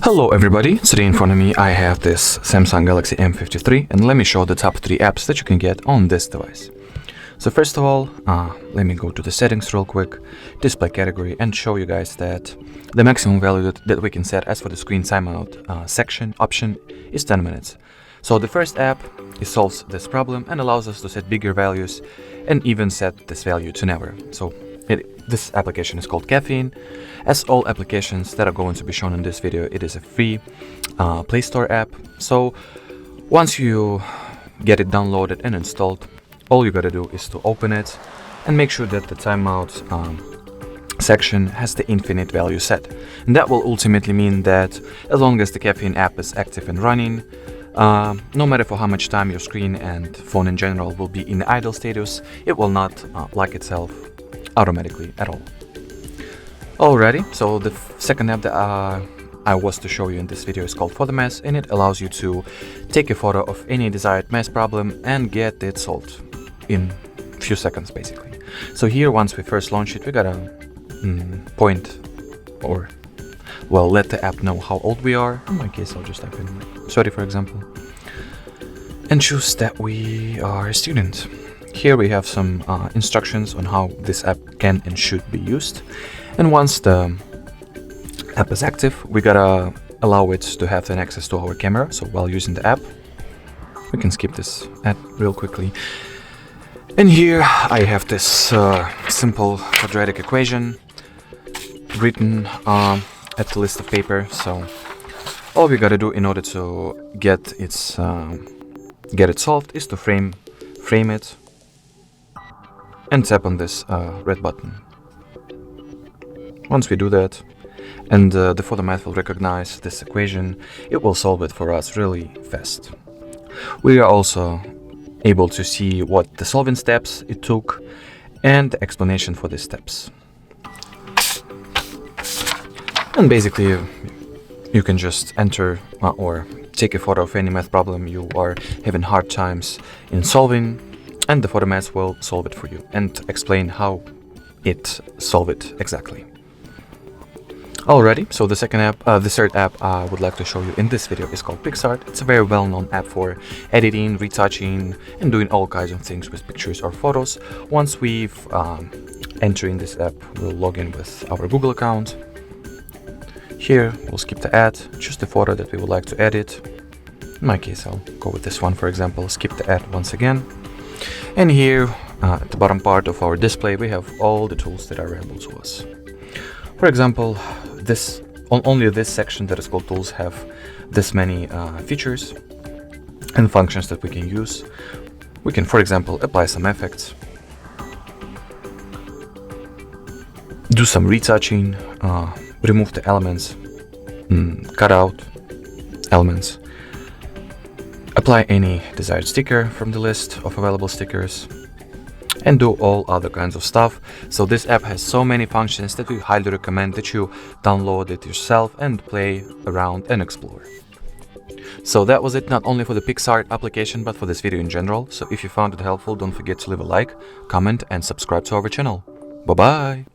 Hello everybody, today in front of me I have this Samsung Galaxy M53 and let me show the top 3 apps that you can get on this device. So first of all, let me go to the settings real quick, display category, and show you guys that the maximum value that we can set as for the screen timeout section option is 10 minutes. So the first app, it solves this problem and allows us to set bigger values and even set this value to never. So this application is called Caffeine. As all applications that are going to be shown in this video, it is a free Play Store app. So once you get it downloaded and installed, all you gotta do is to open it and make sure that the timeout section has the infinite value set. And that will ultimately mean that as long as the Caffeine app is active and running, no matter for how much time your screen and phone in general will be in idle status, it will not lock itself automatically at all. Alrighty, so the second app that I was to show you in this video is called Photo Mess, and it allows you to take a photo of any desired mess problem and get it solved in a few seconds basically. So here, once we first launch it, we gotta let the app know how old we are. In my case, I'll just type in 30 for example, and choose that we are a student. Here we have some instructions on how this app can and should be used. And once the app is active, we gotta allow it to have an access to our camera. So while using the app, we can skip this ad real quickly. And here I have this simple quadratic equation written at the list of paper. So all we gotta do in order to get it solved is to frame it and tap on this red button. Once we do that, and the photomat will recognize this equation, it will solve it for us really fast. We are also able to see what the solving steps it took and the explanation for these steps. And basically, you can just enter or take a photo of any math problem you are having hard times in solving, and the photomat will solve it for you and explain how it solved it exactly. Alrighty, so the third app I would like to show you in this video is called PicsArt. It's a very well-known app for editing, retouching, and doing all kinds of things with pictures or photos. Once we've entering this app, we'll log in with our Google account. Here, we'll skip the ad, choose the photo that we would like to edit. In my case, I'll go with this one, for example, skip the ad once again. And here, at the bottom part of our display, we have all the tools that are available to us. For example, only this section that is called Tools have this many features and functions that we can use. We can, for example, apply some effects, do some retouching, remove the elements, cut out elements, apply any desired sticker from the list of available stickers, and do all other kinds of stuff. So this app has so many functions that we highly recommend that you download it yourself and play around and explore. So that was it, not only for the PicsArt application but for this video in general. So if you found it helpful, don't forget to leave a like, comment, and subscribe to our channel. Bye bye!